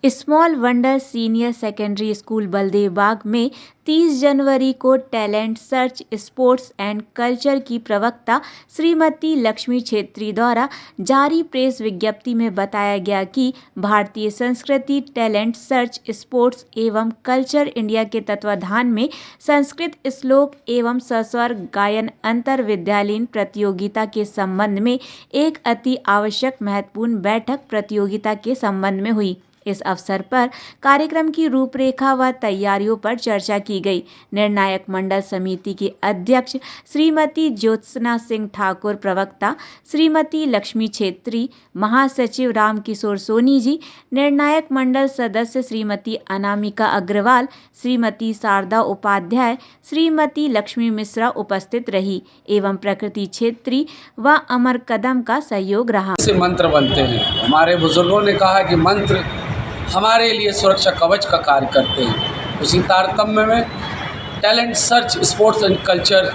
Small wonder senior secondary school Baldev Bagh में 30 जनवरी को talent search sports and culture की प्रवक्ता श्रीमती लक्ष्मी छेत्री द्वारा जारी प्रेस विज्ञप्ति में बताया गया कि भारतीय संस्कृति टैलेंट सर्च स्पोर्ट्स एवं कल्चर इंडिया के तत्वाधान में संस्कृत श्लोक एवं सस्वर गायन अंतर विद्यालयीन प्रतियोगिता के संबंध में एक अति आवश्यक महत्वपूर्ण बैठक प्रतियोगिता के संबंध में हुई। इस अवसर पर कार्यक्रम की रूपरेखा व तैयारियों पर चर्चा की गई। निर्णायक मंडल समिति की अध्यक्ष श्रीमती ज्योत्सना सिंह ठाकुर, प्रवक्ता श्रीमती लक्ष्मी छेत्री, महासचिव रामकिशोर सोनी जी, निर्णायक मंडल सदस्य श्रीमती अनामिका अग्रवाल, श्रीमती शारदा उपाध्याय, श्रीमती लक्ष्मी मिश्रा उपस्थित रही एवं प्रकृति छेत्री व अमर कदम का सहयोग रहा। से मंत्र बनते हैं। हमारे बुजुर्गों ने कहा कि मंत्र हमारे लिए सुरक्षा कवच का कार्य करते हैं। उसी तारतम्य में talent search sports and culture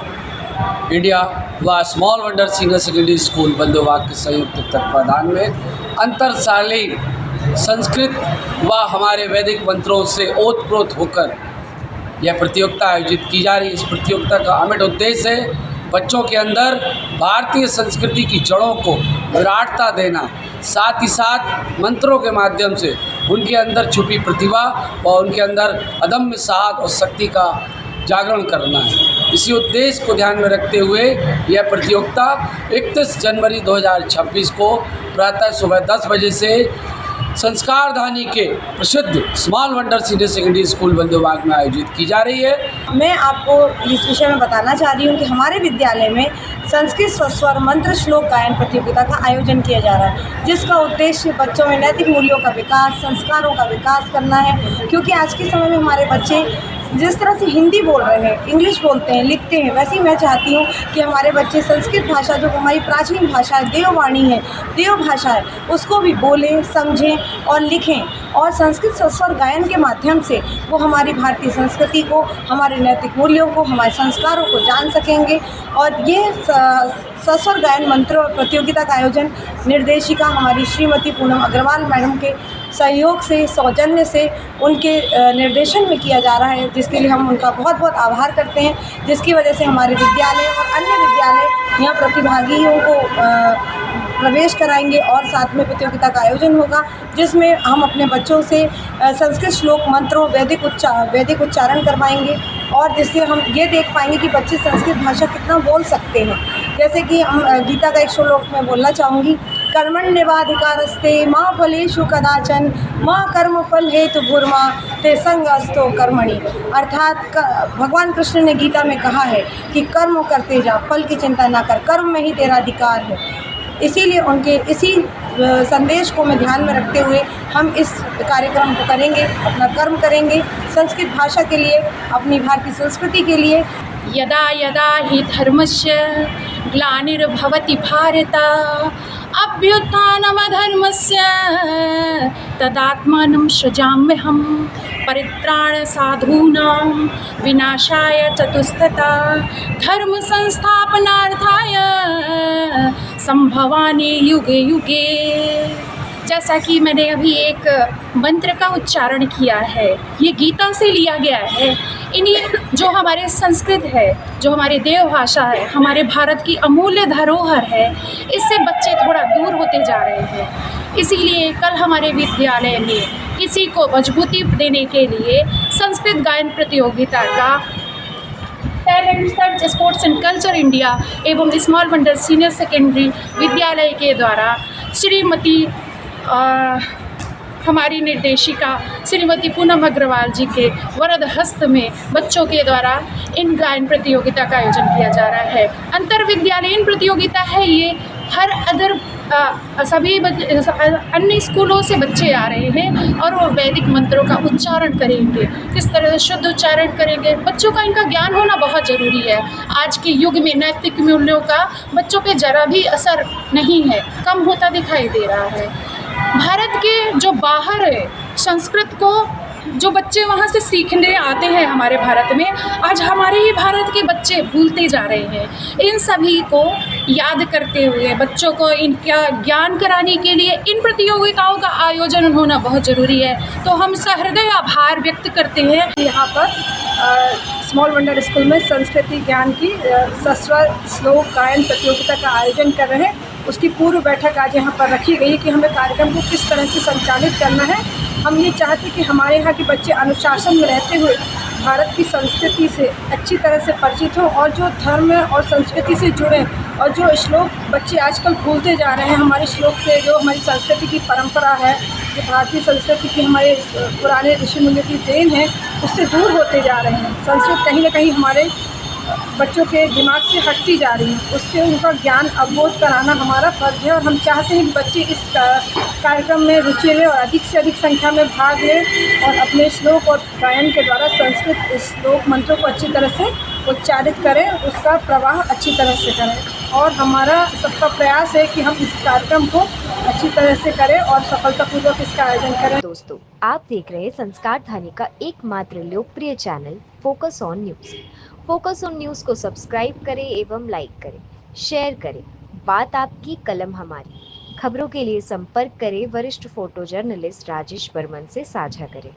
India व small wonder senior secondary school Baldev Bagh के संयुक्त तत्वाधान में अंतरशालीन संस्कृत व हमारे वैदिक मंत्रों से ओतप्रोत होकर यह प्रतियोगिता आयोजित की जा रही है। इस प्रतियोगिता का अमिट उद्देश्य है बच्चों के अंदर भारतीय संस्कृति की जड़ों को विराटता देना, साथ ही साथ मंत्रों के माध्यम से उनके अंदर छुपी प्रतिभा और उनके अंदर अदम्य साहस और शक्ति का जागरण करना है। इसी उद्देश्य को ध्यान में रखते हुए यह प्रतियोगिता 31 जनवरी 2026 को प्रातः सुबह 10 बजे से संस्कारधानी के प्रसिद्ध small wonder senior secondary school Baldev Bagh में आयोजित की जा रही है। मैं आपको इस विषय में बताना चाह रही हूँ कि हमारे विद्यालय में संस्कृत सस्वर मंत्र श्लोक गायन प्रतियोगिता का आयोजन किया जा रहा है, जिसका उद्देश्य बच्चों में नैतिक मूल्यों का विकास, संस्कारों का विकास करना है। क्योंकि आज के समय में हमारे बच्चे जिस तरह से हिंदी बोल रहे हैं, इंग्लिश बोलते हैं, लिखते हैं, वैसे ही मैं चाहती हूँ कि हमारे बच्चे संस्कृत भाषा, जो हमारी प्राचीन भाषा है, देववाणी है, देव भाषा है, उसको भी बोलें, समझें और लिखें। और संस्कृत सस्वर गायन के माध्यम से वो हमारी भारतीय संस्कृति को, हमारे नैतिक मूल्यों को, हमारे संस्कारों को जान सकेंगे। और ये सस्वर गायन मंत्र प्रतियोगिता का आयोजन निर्देशिका हमारी श्रीमती पूनम अग्रवाल मैडम के सहयोग से, सौजन्य से, उनके निर्देशन में किया जा रहा है, जिसके लिए हम उनका बहुत बहुत आभार करते हैं। जिसकी वजह से हमारे विद्यालय और अन्य विद्यालय यहाँ प्रतिभागियों को प्रवेश कराएंगे और साथ में प्रतियोगिता का आयोजन होगा, जिसमें हम अपने बच्चों से संस्कृत श्लोक मंत्रों वैदिक उच्चारण करवाएंगे और जिससे हम ये देख पाएंगे कि बच्चे संस्कृत भाषा कितना बोल सकते हैं। जैसे कि हम गीता का एक श्लोक में बोलना चाहूँगी, कर्मण्येवाधिकारस्ते माँ फलेषु कदाचन माँ कर्म फल हेतु भूर्मा ते संगस्तो कर्मणि। अर्थात भगवान कृष्ण ने गीता में कहा है कि कर्म करते जा, फल की चिंता ना कर, कर्म में ही तेरा अधिकार है। इसीलिए उनके इसी संदेश को मैं ध्यान में रखते हुए हम इस कार्यक्रम को करेंगे, अपना कर्म करेंगे संस्कृत भाषा के लिए, अपनी भारतीय संस्कृति के लिए। यदा यदा हि धर्मस्य ग्लानिर्भवति भारत अभ्युत्थानमधर्मस्य तदात्मानं सृजाम्यहं परित्राण साधूनां विनाशाय चतुस्तथा धर्म संस्थापनार्थाय संभवामि युगे युगे। जैसा कि मैंने अभी एक मंत्र का उच्चारण किया है, ये गीता से लिया गया है। इन्हीं जो हमारे संस्कृत है, जो हमारी देव भाषा है, हमारे भारत की अमूल्य धरोहर है, इससे बच्चे थोड़ा दूर होते जा रहे हैं। इसीलिए कल हमारे विद्यालय में इसी को मजबूती देने के लिए संस्कृत गायन प्रतियोगिता का talent search sports and culture India एवं स्मॉल वंडर सीनियर सेकेंडरी विद्यालय के द्वारा श्रीमती हमारी निर्देशिका श्रीमती पूनम अग्रवाल जी के वरद हस्त में बच्चों के द्वारा इन गायन प्रतियोगिता का आयोजन किया जा रहा है। अंतर विद्यालयीन प्रतियोगिता है ये। हर अदर सभी अन्य स्कूलों से बच्चे आ रहे हैं और वो वैदिक मंत्रों का उच्चारण करेंगे, किस तरह से शुद्ध उच्चारण करेंगे। बच्चों का इनका ज्ञान होना बहुत ज़रूरी है। आज के युग में नैतिक मूल्यों का बच्चों पे ज़रा भी असर नहीं है, कम होता दिखाई दे रहा है। भारत के जो बाहर है, संस्कृत को जो बच्चे वहाँ से सीखने आते हैं हमारे भारत में, आज हमारे ही भारत के बच्चे भूलते जा रहे हैं। इन सभी को याद करते हुए बच्चों को इनका ज्ञान कराने के लिए इन प्रतियोगिताओं का आयोजन होना बहुत ज़रूरी है। तो हम सहृदय आभार व्यक्त करते हैं। यहाँ पर स्मॉल वंडर स्कूल में संस्कृति ज्ञान की सस्वर श्लोक गायन प्रतियोगिता का आयोजन कर रहे हैं। उसकी पूर्व बैठक आज यहाँ पर रखी गई कि हमें कार्यक्रम को किस तरह से संचालित करना है। हम ये चाहते कि हमारे यहाँ के बच्चे अनुशासन में रहते हुए भारत की संस्कृति से अच्छी तरह से परिचित हों और जो धर्म और संस्कृति से जुड़े और जो श्लोक बच्चे आजकल भूलते जा रहे हैं, हमारे श्लोक से जो हमारी संस्कृति की परंपरा है, जो भारतीय संस्कृति की हमारे पुराने ऋषि मुनियों की देन है, उससे दूर होते जा रहे हैं। संस्कृत कहीं ना कहीं हमारे बच्चों के दिमाग से हटती जा रही है, उससे उनका ज्ञान अवबोध कराना हमारा फर्ज है। और हम चाहते हैं कि बच्चे इस कार्यक्रम में रुचि लें और अधिक से अधिक संख्या में भाग लें और अपने श्लोक और गायन के द्वारा संस्कृत श्लोक मंत्रों को अच्छी तरह से उच्चारित करें, उसका प्रवाह अच्छी तरह से करें। और हमारा सबका प्रयास है कि हम इस कार्यक्रम को अच्छी तरह से करें और सफलतापूर्वक इसका आयोजन करें। दोस्तों, आप देख रहे हैं संस्कार ध्वनि का एकमात्र लोकप्रिय channel focus on news. Focus on news को सब्सक्राइब करें एवं लाइक करें, शेयर करें। बात आपकी, कलम हमारी। खबरों के लिए संपर्क करें वरिष्ठ फोटो जर्नलिस्ट राजेश बर्मन से साझा करें।